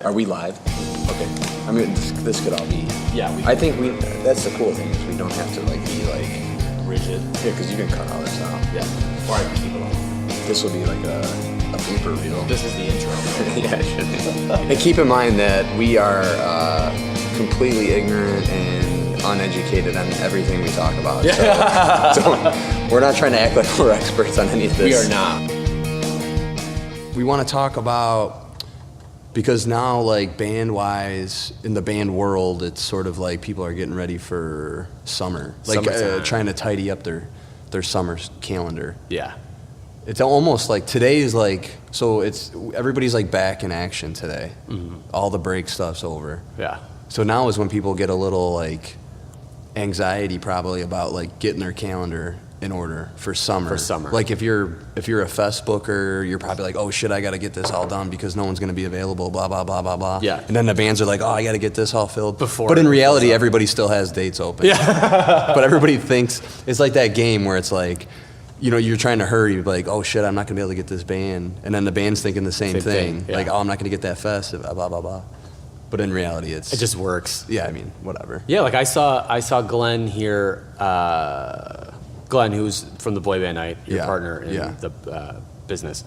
Are we live? Okay. I mean, this could all be. Yeah. I think that's the cool thing is we don't have to be rigid. Yeah, because you can cut all this out. Yeah. Or I can keep it on. This will be like a blooper reel. This is the intro. Yeah, it should be. And keep in mind that we are completely ignorant and uneducated on everything we talk about. Yeah. So we're not trying to act like we're experts on any of this. We are not. We want to talk about, because now band-wise, in the band world, it's sort of like people are getting ready for summer. Trying to tidy up their summer calendar. Yeah. It's almost like today's everybody's back in action today. Mm-hmm. All the break stuff's over. Yeah. So now is when people get a little anxiety probably about getting their calendar in order for summer. For summer. If you're a fest booker, you're probably like, oh shit, I got to get this all done because no one's going to be available, blah, blah, blah, blah, blah. Yeah. And then the bands are like, oh, I got to get this all filled. But in reality, everybody still has dates open. Yeah. But everybody thinks, it's like that game where it's you're trying to hurry, oh shit, I'm not going to be able to get this band. And then the band's thinking the same thing. Yeah. Oh, I'm not going to get that fest, blah, blah, blah. But in reality, it just works. Yeah, I mean, whatever. Yeah, I saw Glenn here, Glenn, who's from the Boy Band Night, your partner in the business.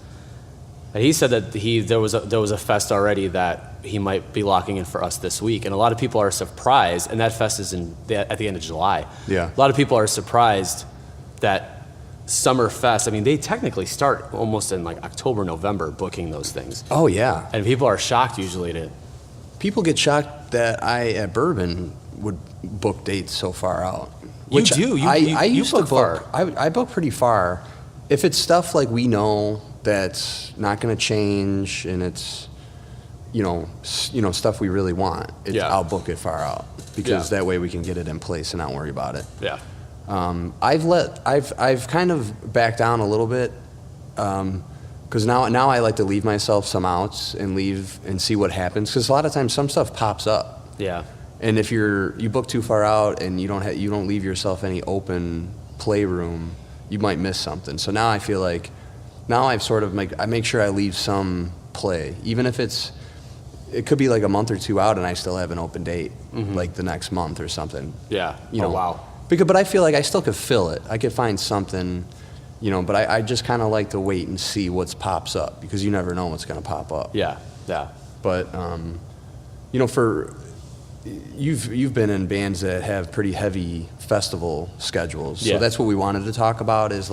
And he said that there was a fest already that he might be locking in for us this week. And a lot of people are surprised, and that fest is at the end of July. Yeah. A lot of people are surprised that Summer Fest, they technically start almost in October, November booking those things. Oh, yeah. And people are shocked usually to... People get shocked that I, at Bourbon, would book dates so far out. You do. I used book to book far. I book pretty far. If it's stuff we know that's not going to change and it's, stuff we really want, I'll book it far out because that way we can get it in place and not worry about it. Yeah. I've kind of backed down a little bit because now I like to leave myself some outs and leave and see what happens because a lot of times some stuff pops up. Yeah. And if you book too far out and you don't leave yourself any open playroom, you might miss something. So now I feel I've sort of I make sure I leave some play, even if it could be a month or two out and I still have an open date, the next month or something. Yeah. Wow. But I feel I still could fill it. I could find something, but I just kind of like to wait and see what pops up because you never know what's going to pop up. Yeah. Yeah. But, You've been in bands that have pretty heavy festival schedules. So that's what we wanted to talk about is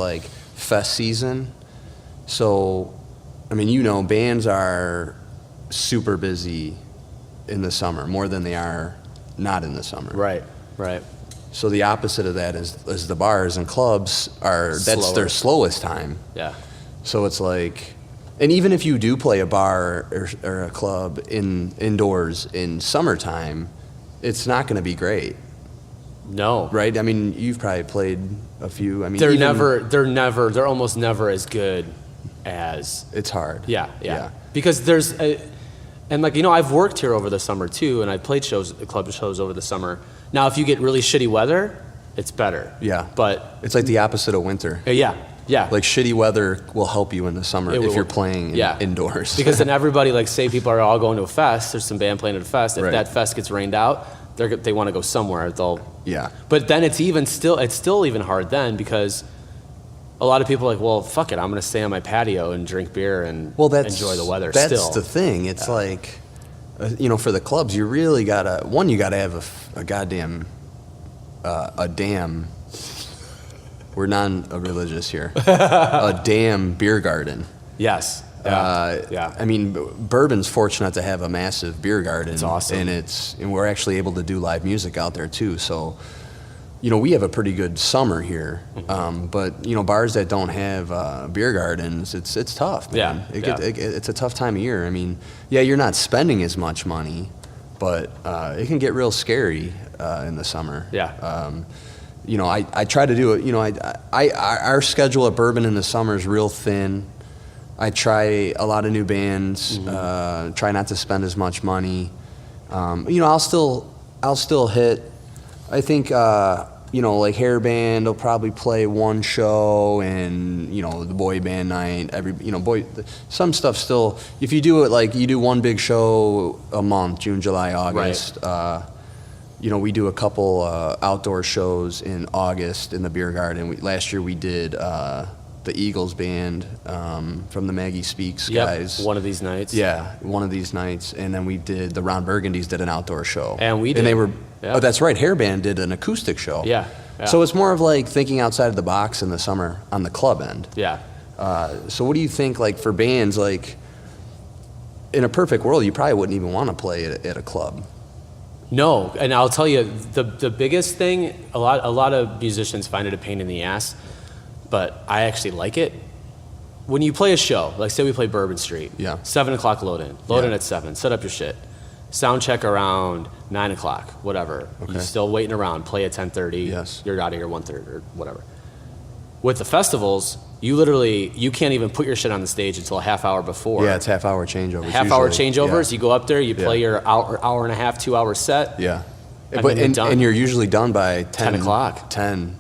fest season. So, bands are super busy in the summer, more than they are not in the summer. Right. So the opposite of that is the bars and clubs that's their slowest time. Yeah. So it's and even if you do play a bar or a club indoors in summertime, it's not going to be great. No. Right? You've probably played a few. They're almost never as good as... It's hard. Yeah. Because there's... I've worked here over the summer too, and I've played club shows over the summer. Now, if you get really shitty weather, it's better. Yeah. But... It's like the opposite of winter. Yeah. Shitty weather will help you in the summer if you're playing indoors. Because then everybody, say people are all going to a fest, there's some band playing at a fest. If that fest gets rained out, they want to go somewhere. But then it's still even hard then because a lot of people are well, fuck it, I'm going to stay on my patio and drink beer and enjoy the weather still. That's the thing. It's for the clubs, you really got to have a goddamn, a damn... We're non-religious here. A damn beer garden. Yes. Bourbon's fortunate to have a massive beer garden. It's awesome. And we're actually able to do live music out there too. So, we have a pretty good summer here. Mm-hmm. But bars that don't have beer gardens, it's tough, man. It's a tough time of year. You're not spending as much money, but it can get real scary in the summer. Yeah. I try to do it. Our schedule at Bourbon in the summer is real thin. I try a lot of new bands. Try not to spend as much money. I'll still hit. I think like hair band will probably play one show, and the boy band night, some stuff still. If you do it like you do one big show a month, June, July, August. Right. We do a couple outdoor shows in August in the beer garden. Last year we did the Eagles band from the Maggie Speaks guys. One of these nights. Yeah, one of these nights, and then we did the Ron Burgundies did an outdoor show, and they were. Yeah. Oh, that's right. Hair band did an acoustic show. Yeah. So it's more of like thinking outside of the box in the summer on the club end. Yeah. So what do you think, like for bands, like in a perfect world, you probably wouldn't even want to play at a club. No, and I'll tell you the biggest thing. A lot of musicians find it a pain in the ass, but I actually like it. When you play a show, like say we play Bourbon Street. Yeah. 7 o'clock load in at 7. Set up your shit. Sound check around 9 o'clock, whatever. Okay. You're still waiting around, play at 10:30. Yes. You're out of here 1:30 or whatever. With the festivals, you can't even put your shit on the stage until a half hour before. Yeah, it's half-hour changeovers. Half-hour changeovers. Yeah. You go up there, you play your hour and a half, 2 hour set. Yeah. And you're usually done by 10 o'clock. 10.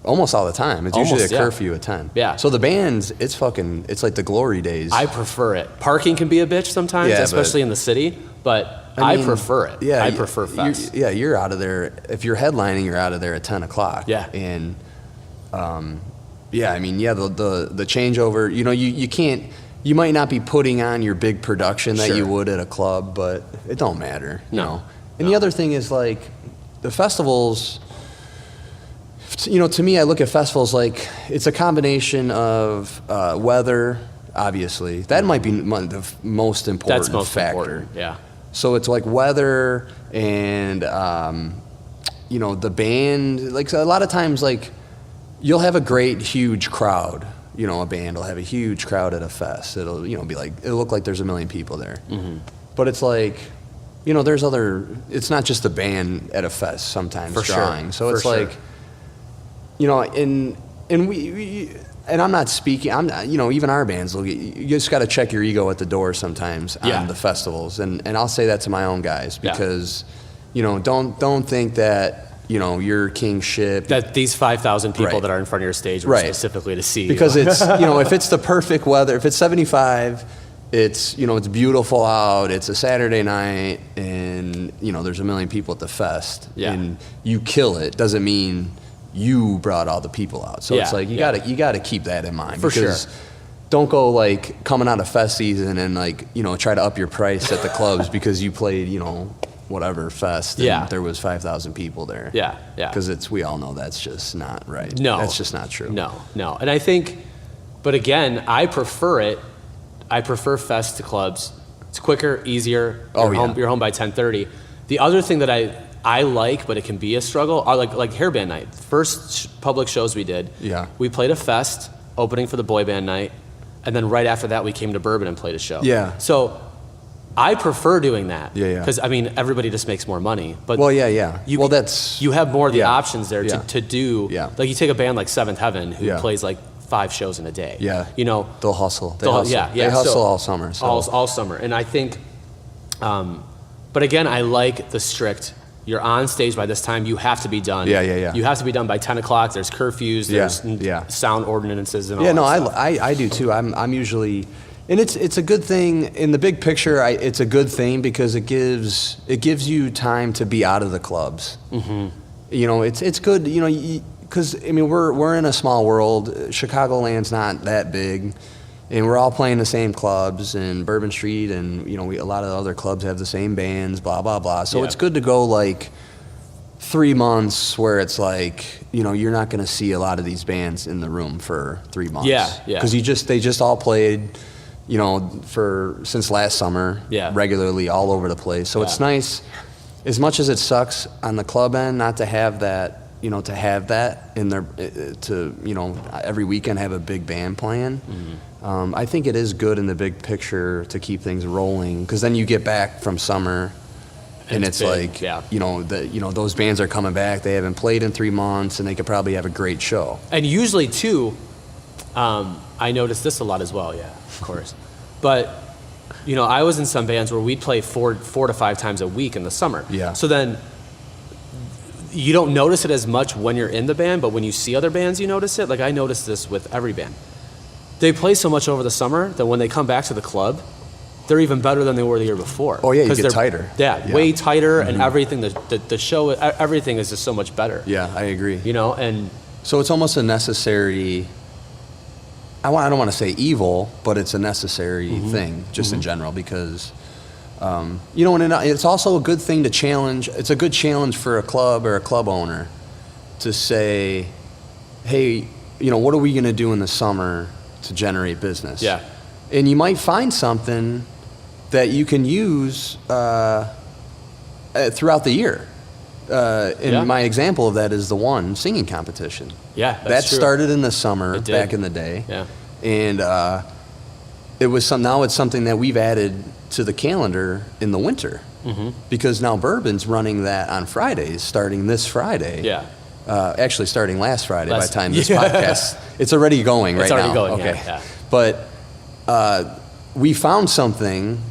Almost all the time. It's usually a curfew at 10. Yeah. So the bands, it's like the glory days. I prefer it. Parking can be a bitch sometimes, especially in the city, but I prefer it. Yeah. I prefer fest. You're out of there. If you're headlining, you're out of there at 10 o'clock. Yeah. And, the changeover, you can't, you might not be putting on your big production that you would at a club, but it don't matter. No. And the other thing is like the festivals, to me, I look at festivals like it's a combination of weather, obviously. That might be the most important That's most factor. Important, yeah. So it's like weather and, the band. Like a lot of times, like you'll have a great, huge crowd. A band will have a huge crowd at a fest. It'll, be like, it'll look like there's 1 million people there. Mm-hmm. But it's like, it's not just the band at a fest sometimes drawing. So it's like, and I'm not speaking. I'm not, even our bands. You just got to check your ego at the door sometimes on the festivals, and I'll say that to my own guys because, don't think that you're king shit. That these 5,000 people that are in front of your stage were specifically to see you. Because it's if it's the perfect weather, if it's 75, it's it's beautiful out. It's a Saturday night, and there's 1 million people at the fest, and you kill it. Doesn't mean you brought all the people out. So it's like you gotta keep that in mind. For sure. Don't go like coming out of fest season and like, try to up your price at the clubs because you played, whatever fest and there was 5,000 people there. Yeah. Because we all know that's just not right. No. That's just not true. No. And I think, but again, I prefer it. I prefer fest to clubs. It's quicker, easier. You're home by 10:30. The other thing that I like, but it can be a struggle, are like hair band night. First public shows we did, we played a fest, opening for the boy band night, and then right after that we came to Bourbon and played a show. Yeah. So I prefer doing that. Yeah. Because, everybody just makes more money. But you have more of the options there to do. Yeah. Like you take a band like Seventh Heaven who plays like 5 shows in a day. Yeah. They'll hustle. They hustle all summer. So. All summer. And I think, but again, I like the strict, you're on stage by this time, you have to be done. Yeah. You have to be done by 10 o'clock. There's curfews, there's sound ordinances and all that stuff. I do too. I'm usually, and it's a good thing in the big picture. It's a good thing because it gives you time to be out of the clubs. Mm-hmm. It's good, because we're in a small world. Chicagoland's not that big, and we're all playing the same clubs in Bourbon Street, and a lot of other clubs have the same bands, blah blah blah. So it's good to go like 3 months where it's like you're not going to see a lot of these bands in the room for 3 months. Yeah. Because they just all played, since last summer, regularly all over the place. So it's nice, as much as it sucks on the club end not to have that. To have that in there, every weekend have a big band playing. Mm-hmm. I think it is good in the big picture to keep things rolling because then you get back from summer, and it's big, like those bands are coming back. They haven't played in 3 months, and they could probably have a great show. And usually too, I noticed this a lot as well. Yeah, of course, but. I was in some bands where we'd play 4 to 5 times a week in the summer. Yeah. So then. you don't notice it as much when you're in the band, but when you see other bands, you notice it. Like I noticed this with every band. They play so much over the summer that when they come back to the club, they're even better than they were the year before. Oh yeah, you get tighter. Yeah, way tighter, and everything. The show, everything is just so much better. Yeah, I agree. You know, and so it's almost a necessary. I don't want to say evil, but it's a necessary thing, just in general, because you know, and it's also a good thing to challenge. It's a good challenge for a club or a club owner to say, hey, you know, what are we going to do in the summer to generate business? Yeah. And you might find something that you can use throughout the year. My example of that is the one singing competition. Yeah, that true. Started in the summer back in the day. Yeah. And now it's something that we've added to the calendar in the winter, because now Bourbon's running that on Fridays, starting this Friday. Yeah. Actually, starting last Friday by the time this podcast, it's already going right now. It's already going. Okay. Yeah. But we found something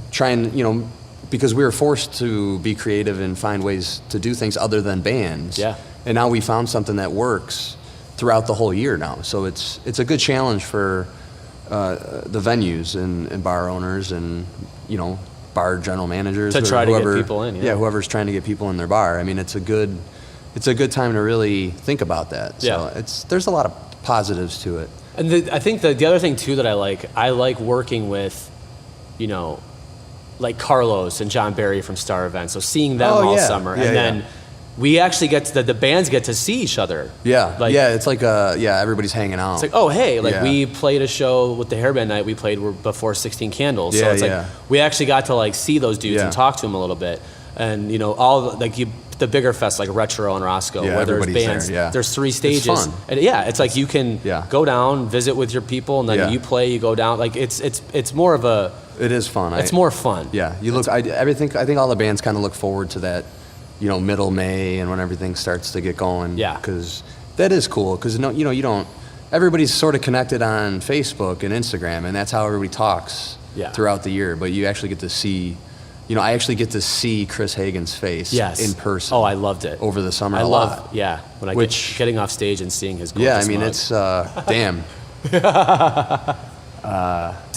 because we were forced to be creative and find ways to do things other than bands. Yeah. And now we found something that works throughout the whole year now. So it's a good challenge for the venues and bar owners and, you know, bar general managers to try to get people in. Yeah, whoever's trying to get people in their bar. I mean, it's a good time to really think about that. So there's a lot of positives to it. And I think the other thing too that I like working with, you know, like Carlos and John Barry from Star Events. So seeing them all summer, and then we actually get to the bands get to see each other. Yeah, it's like everybody's hanging out. It's like, oh hey, we played a show with the Hairband Night. We played before 16 Candles. So it's like we actually got to like see those dudes and talk to them a little bit. And you know, the bigger fest like Retro and Roscoe, where there's bands, there's 3 stages. It's fun. And it's like you can go down, visit with your people, and then you play, you go down. Like it's more of a. It is fun. It's more fun. Yeah, you look. I think all the bands kind of look forward to that, you know, middle May and when everything starts to get going. Yeah. Because that is cool. Because you don't. Everybody's sort of connected on Facebook and Instagram, and that's how everybody talks throughout the year. But you actually get to see. You know, I actually get to see Chris Hagen's face in person. Oh, I loved it. Over the summer a lot. Yeah, when I getting off stage and seeing his gorgeous I mean, mug. it's, damn.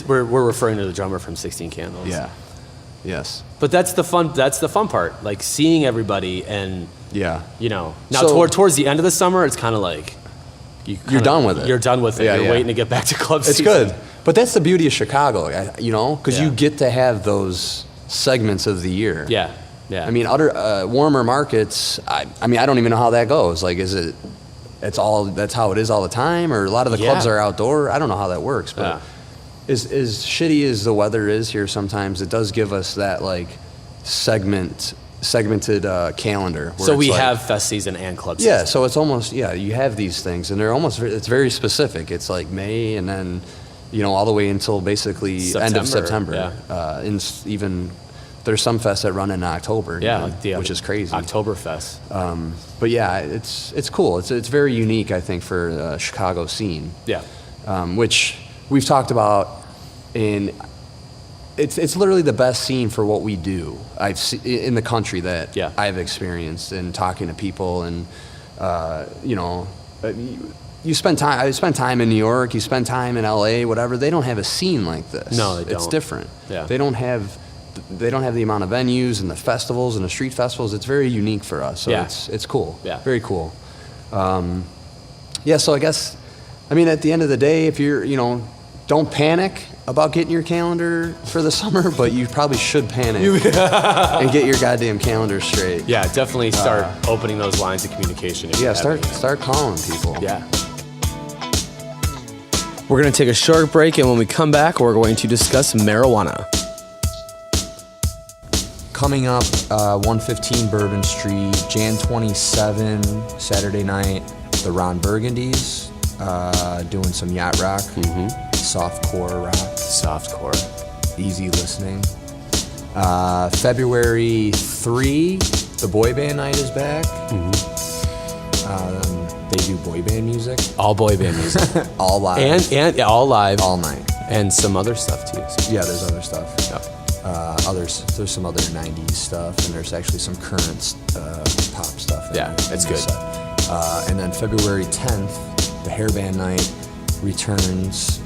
We're referring to the drummer from 16 Candles. Yeah, yes. But that's the fun part, like seeing everybody and, you know. Now, towards the end of the summer, it's kind of like... You're done with it. You're done with it. Yeah, you're waiting to get back to club season. It's good. But that's the beauty of Chicago, you know, because you get to have those segments of the year. Yeah. I mean, other warmer markets. I mean, I don't even know how that goes. Like, that's how it is all the time, or a lot of the clubs are outdoor. I don't know how that works, but as shitty as the weather is here, sometimes it does give us that like segmented calendar. So we have fest season and club season. Yeah, so it's almost you have these things, and it's very specific. It's like May, and then all the way until basically end of September. Yeah. Even there's some fests that run in October. Which is crazy. Oktoberfest. But yeah, it's cool. It's very unique, I think, for the Chicago scene. Yeah. Which we've talked about, and it's literally the best scene for what we do. I've seen in the country that I've experienced in talking to people, and you spend time. I spend time in New York. You spend time in LA. Whatever. They don't have a scene like this. No, they don't. It's different. Yeah. They don't have the amount of venues and the festivals and the street festivals. It's very unique for us. So it's cool. Yeah. Very cool. So I guess, I mean, at the end of the day, if you're, don't panic about getting your calendar for the summer, but you probably should panic and get your goddamn calendar straight. Yeah, definitely start opening those lines of communication. Start calling people. Yeah. We're going to take a short break, and when we come back, we're going to discuss marijuana. Coming up, 115 Bourbon Street, Jan 27, Saturday night, the Ron Burgundies, doing some yacht rock, softcore rock. Softcore. Easy listening. February 3, the boy band night is back. They do boy band music. All boy band music. All live. And all live. All night. And some other stuff too. So. Yeah, there's other stuff. Yep. There's some other 90s stuff, and there's actually some current pop stuff. It's good. And then February 10th, the Hairband Night returns.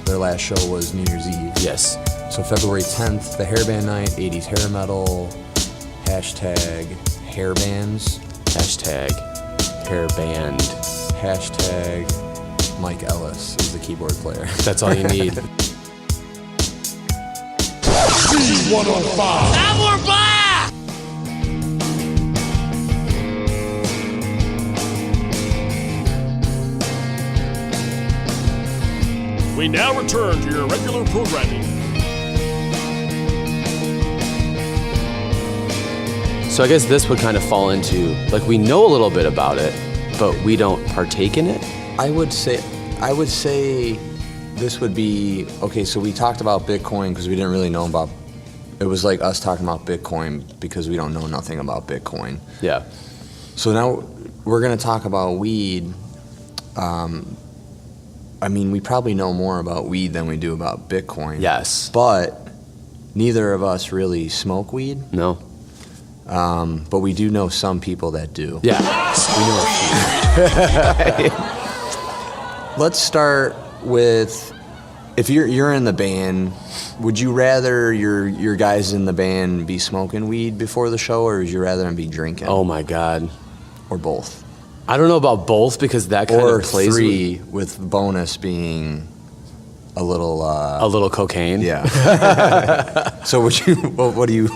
Their last show was New Year's Eve. Yes. So February 10th, the Hairband Night, 80s hair metal, hashtag hairbands, Hashtag hairband. hashtag Mike Ellis is the keyboard player. That's all you need. C105. And we're back! We now return to your regular programming. So I guess this would kind of fall into, like, we know a little bit about it, but we don't partake in it. I would say this would be, okay, so we talked about Bitcoin because we didn't really know about, it was like us talking about Bitcoin because we don't know nothing about Bitcoin. Yeah. So now we're going to talk about weed. I mean, we probably know more about weed than we do about Bitcoin. Yes. But neither of us really smoke weed. No. But we do know some people that do. Yeah. We know a few. Let's start with, if you're in the band, would you rather your guys in the band be smoking weed before the show, or would you rather them be drinking? Oh my God. Or both? I don't know about both because that kind Or of plays three, with bonus being a little a little cocaine. yeah. So would you? What do you?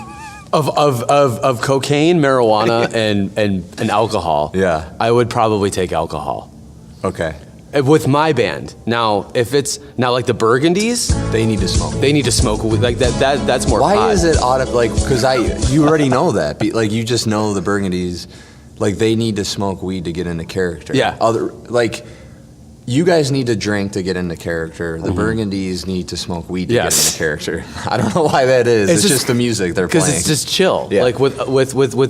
Of cocaine, marijuana, and alcohol. Yeah. I would probably take alcohol. Okay. With my band. Now, if it's now like the Burgundies, They need to smoke. they need to smoke weed. Like that's more Why pot. is it like? Because you already know that. Like you just know the Burgundies. Like they need to smoke weed to get into character. Yeah. You guys need to drink to get into character. The Burgundies need to smoke weed to Yes. get into character. I don't know why that is. It's just the music they're playing. Because it's just chill. Yeah. Like with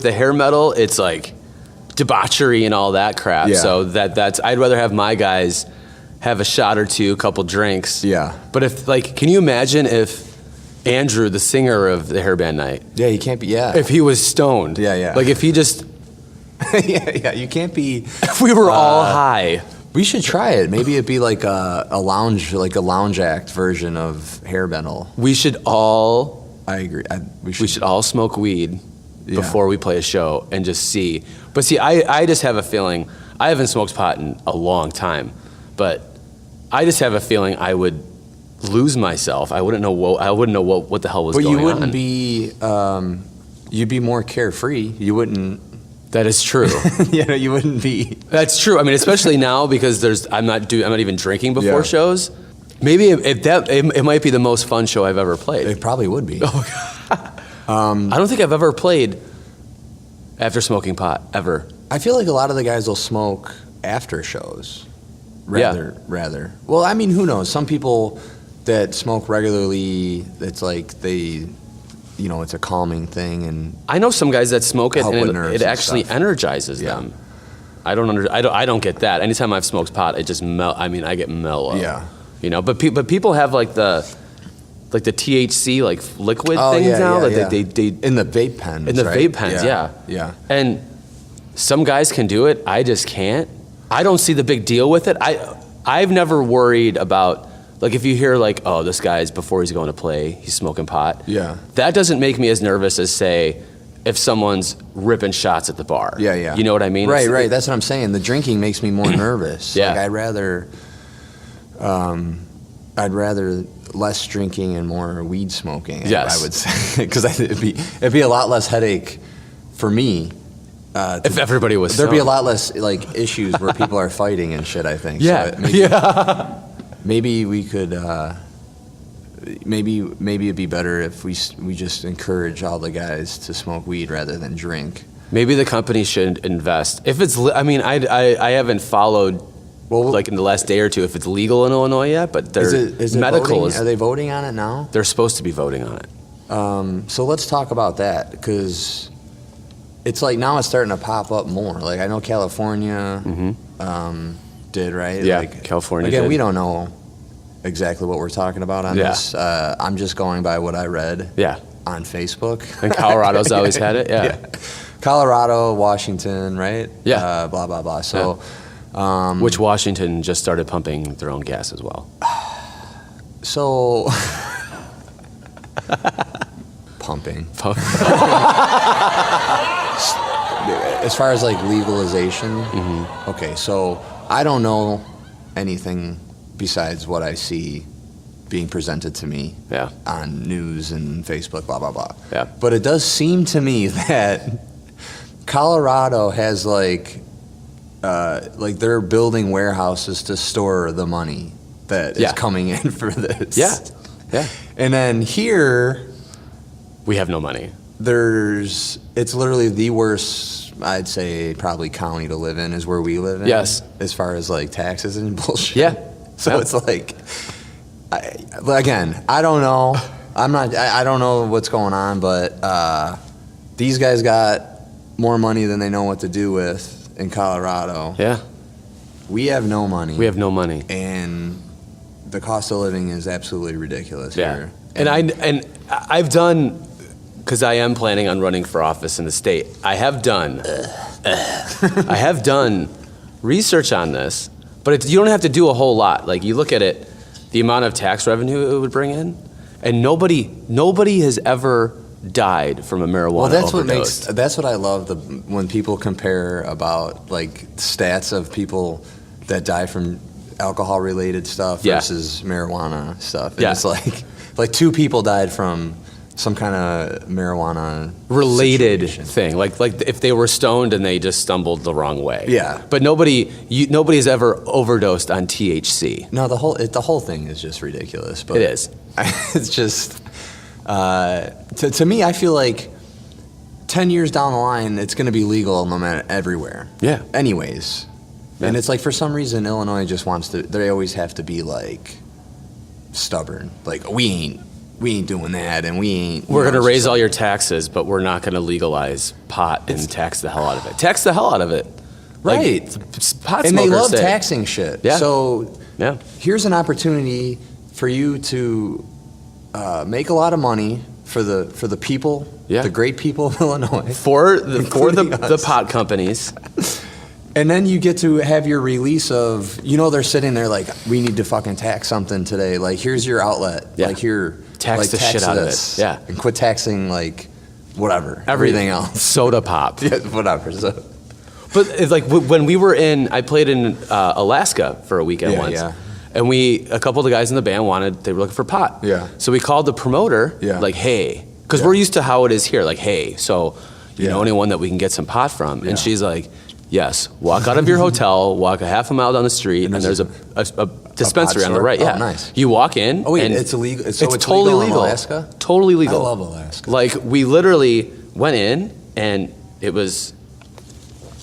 the hair metal, it's like debauchery and all that crap. Yeah. So that's I'd rather have my guys have a shot or two, a couple drinks. Yeah. But if can you imagine if Andrew, the singer of the Hairband Night, Yeah, you can't be. Yeah. if he was stoned? Yeah. Like if he just yeah. You can't be. if we were all high. We should try it. Maybe it'd be like a lounge act version of hair metal. We should all I agree. we should all smoke weed Yeah. before we play a show and just see. But see, I just have a feeling, I haven't smoked pot in a long time, but I just have a feeling I would lose myself. I wouldn't know what the hell was But going on. you wouldn't be. You'd be more carefree. You wouldn't. That is true. You wouldn't be. That's true. I mean, especially now because I'm not even drinking before Yeah. shows. Maybe it might be the most fun show I've ever played. It probably would be. I don't think I've ever played after smoking pot ever. I feel like a lot of the guys will smoke after shows. Rather. Well, I mean, who knows? Some people that smoke regularly, it's like it's a calming thing, and I know some guys that smoke it Help and with nerves it and actually stuff. energizes Yeah. them. I don't get that. Anytime I've smoked pot, it just I get mellow. Yeah. But people have like the THC like liquid Oh, things yeah, now yeah, that yeah. they in the vape pens. in the right? vape pens, yeah. Yeah. And some guys can do it. I just can't. I don't see the big deal with it. I've never worried about, like, if you hear like, oh, this guy's before he's going to play, he's smoking pot. Yeah. That doesn't make me as nervous as, say, if someone's ripping shots at the bar. Yeah. You know what I mean? Right. It's- That's what I'm saying. The drinking makes me more nervous. Yeah. Like I'd rather less drinking and more weed smoking. Yes. I would say because it'd be a lot less headache for me. If everybody was There'd be a stoned. lot less like issues where people are fighting and shit. I think. Yeah. So maybe we could. Maybe it'd be better if we just encourage all the guys to smoke weed rather than drink. Maybe the company should invest. If it's, I haven't followed, like in the last day or two, if it's legal in Illinois yet, but Is it medical voting? Are they voting on it now? they're supposed to be voting on it. So let's talk about that because it's like now it's starting to pop up more. Like I know California did, right? Yeah, Like, California Again, did. we don't know exactly what we're talking about on this. I'm just going by what I read on Facebook. And Colorado's always had it, yeah. Colorado, Washington, right? Yeah. Blah, blah, blah. So, which Washington just started pumping their own gas as well. So, pumping. As far as like legalization, okay, so I don't know anything besides what I see being presented to me on news and Facebook, blah, blah, blah. Yeah. But it does seem to me that Colorado has like they're building warehouses to store the money that is coming in for this. Yeah. And then here, we have no money. It's literally the worst, I'd say, probably county to live in is where we live in. Yes. As far as like taxes and bullshit. Yeah. So it's like, again, I don't know. I don't know what's going on, but these guys got more money than they know what to do with in Colorado. Yeah. We have no money. We have no money. And the cost of living is absolutely ridiculous here. And I've done, because I am planning on running for office in the state, I have done research on this, but you don't have to do a whole lot. Like, you look at it, the amount of tax revenue it would bring in, and nobody has ever died from a marijuana overdose. That's what I love when people compare about like stats of people that die from alcohol related stuff versus marijuana stuff. And it's like 2 people died from some kind of marijuana related situation. thing, like if they were stoned and they just stumbled the wrong way. Yeah. But nobody has ever overdosed on THC. No, the whole thing is just ridiculous. But it is. It's just to me, I feel like 10 years down the line, it's going to be legal no matter everywhere. Yeah. Anyways, and it's like for some reason Illinois just wants to. They always have to be like stubborn. Like we ain't doing that, and we ain't. We're going to raise all your taxes, but we're not going to legalize pot and tax the hell out of it. Tax the hell out of it. Right. Pot and they love say. taxing shit. Yeah. So here's an opportunity for you to make a lot of money for the people, the great people of Illinois. For the pot companies. And then you get to have your release of, they're sitting there like, we need to fucking tax something today. Like, here's your outlet. Yeah. Like, here. Tax the shit out of it. Yeah. And quit taxing, like, whatever. Everything else. Soda pop. Yeah, whatever. So. But it's like when we were I played in Alaska for a weekend once. Yeah. And a couple of the guys in the band they were looking for pot. Yeah. So we called the promoter, like, hey, because we're used to how it is here. Like, hey, so you know anyone that we can get some pot from? And she's like, yes, walk out of your hotel, walk a half a mile down the street, and there's a dispensary on the right. Oh, nice. You walk in. Oh, wait, and it's illegal? It's totally legal. In Alaska? Totally legal. I love Alaska. Like, we literally went in, and it was,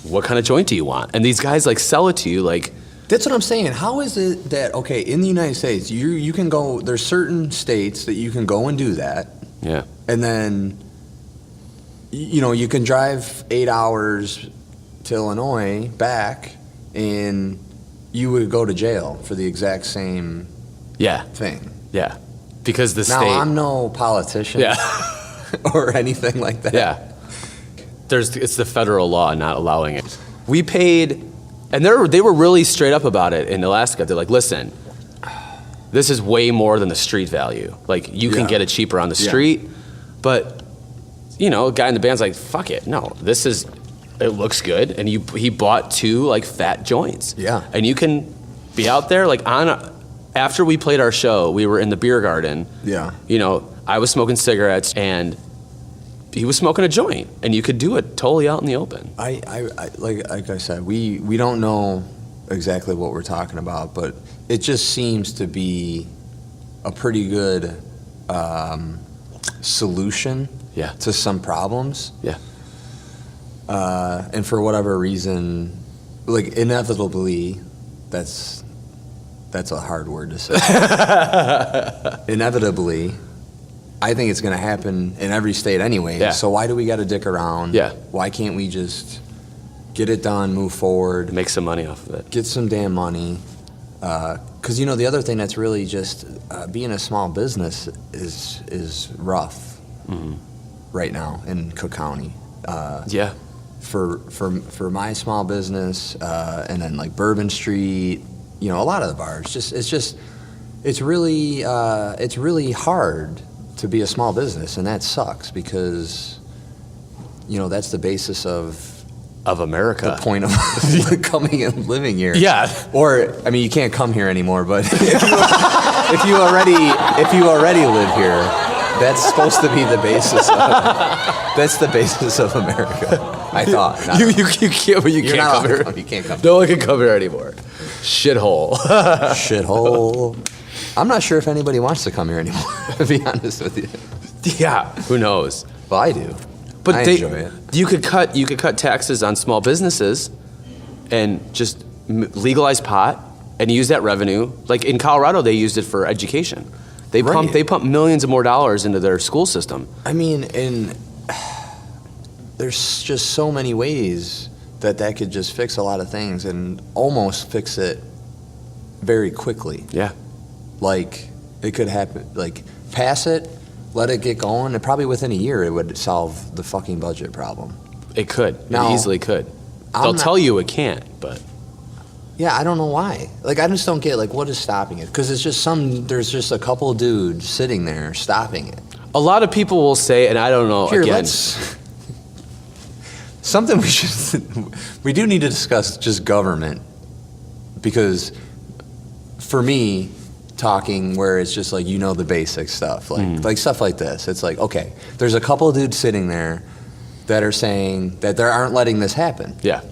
what kind of joint do you want? And these guys, like, sell it to you, like. That's what I'm saying. How is it that, okay, in the United States, you can go, there's certain states that you can go and do that. Yeah. And then, you can drive 8 hours to Illinois back, and you would go to jail for the exact same thing. Yeah. Because the now, state. I'm no politician or anything like that. Yeah. It's the federal law not allowing it. We paid, and they were really straight up about it in Alaska. They're like, listen, this is way more than the street value. Like, you can get it cheaper on the street, but, a guy in the band's like, fuck it. No, it looks good. And he bought 2 like fat joints. Yeah. And you can be out there like after we played our show, we were in the beer garden. Yeah. I was smoking cigarettes and he was smoking a joint, and you could do it totally out in the open. I like I said, we don't know exactly what we're talking about, but it just seems to be a pretty good solution to some problems. Yeah. And for whatever reason, like inevitably, that's a hard word to say. Inevitably, I think it's going to happen in every state anyway. Yeah. So why do we got to dick around? Yeah. Why can't we just get it done, move forward, make some money off of it, get some damn money, Because the other thing that's really just being a small business is rough right now in Cook County. Yeah. For my small business, and then like Bourbon Street, a lot of the bars, it's really hard to be a small business, and that sucks because that's the basis of America. The point of coming and living here. Yeah. Or you can't come here anymore, but if you already live here, that's supposed to be the basis. That's the basis of America. I thought. You can't. But you can't come here. You can't come. No one can come here anymore. Shithole. Shithole. I'm not sure if anybody wants to come here anymore. To be honest with you. Yeah. Who knows? Well, I do. But I enjoy it. You could cut taxes on small businesses, and just legalize pot and use that revenue. Like in Colorado, they used it for education. They pump millions of more dollars into their school system. There's just so many ways that could just fix a lot of things and almost fix it very quickly. Yeah. Like it could happen. Like pass it. Let it get going, and probably within a year it would solve the fucking budget problem. It could. Now, it easily could. They'll tell you it can't, but... Yeah, I don't know why. Like, I just don't get, what is stopping it? Because it's just there's just a couple of dudes sitting there stopping it. A lot of people will say, and I don't know, something we do need to discuss, just government, because for me... talking where it's just the basic stuff, like stuff like this. It's like, okay, there's a couple of dudes sitting there that are saying that they aren't letting this happen. Yeah.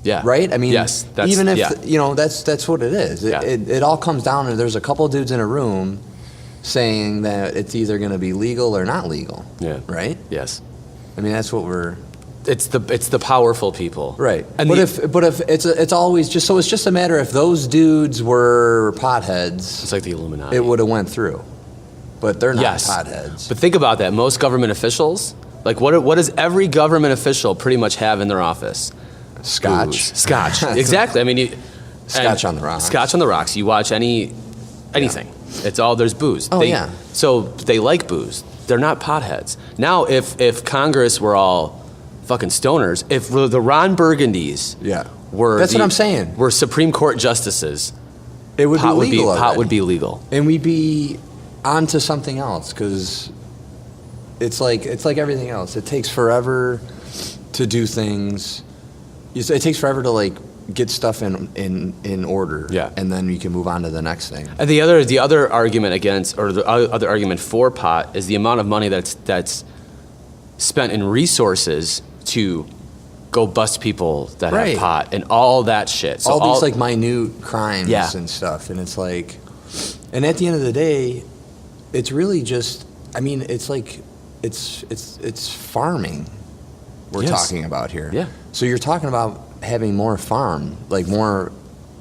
Yeah. Right? Yes. Even if, that's what it is. It all comes down to there's a couple of dudes in a room saying that it's either going to be legal or not legal. Yeah. Right? Yes. That's what we're... It's the powerful people. Right. And but if it's always just, so it's just a matter if those dudes were potheads. It's like the Illuminati. It would have went through. But they're not Yes. potheads. But think about that. Most government officials, what does every government official pretty much have in their office? Scotch. Booze. Scotch. Exactly. Scotch on the rocks. Scotch on the rocks. You watch anything. It's all, there's booze. Oh, yeah. So they like booze. They're not potheads. Now, if Congress were all fucking stoners, if the Ron Burgundys were... That's what I'm saying. Were Supreme Court justices, it would be legal. Pot would be legal. And we'd be on to something else, because it's like everything else. It takes forever to do things. It takes forever to get stuff in order. Yeah. And then you can move on to the next thing. And the other argument against, or the other argument for pot, is the amount of money that's spent in resources to go bust people that have pot and all that shit. So all these minute crimes and stuff. And it's and at the end of the day, it's really just, it's farming we're talking about here. Yeah. So you're talking about having more farm, more,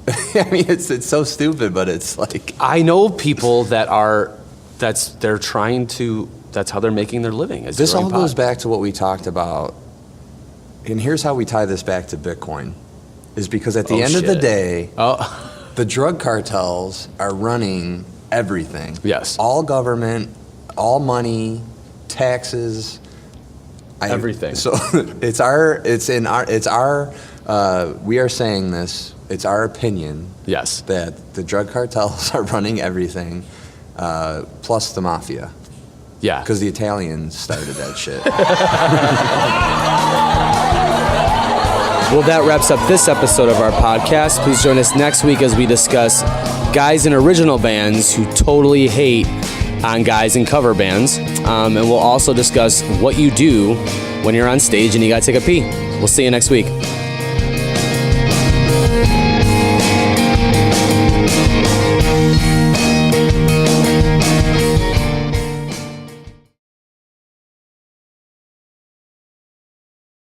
it's so stupid, but it's I know people that's how they're making their living. This all goes back to what we talked about. And here's how we tie this back to Bitcoin, is because at the end of the day, the drug cartels are running everything. Yes. All government, all money, taxes, everything. So we are saying this, it's our opinion. Yes. That the drug cartels are running everything, plus the mafia. Yeah. Because the Italians started that shit. Well, that wraps up this episode of our podcast. Please join us next week as we discuss guys in original bands who totally hate on guys in cover bands. And we'll also discuss what you do when you're on stage and you gotta take a pee. We'll see you next week.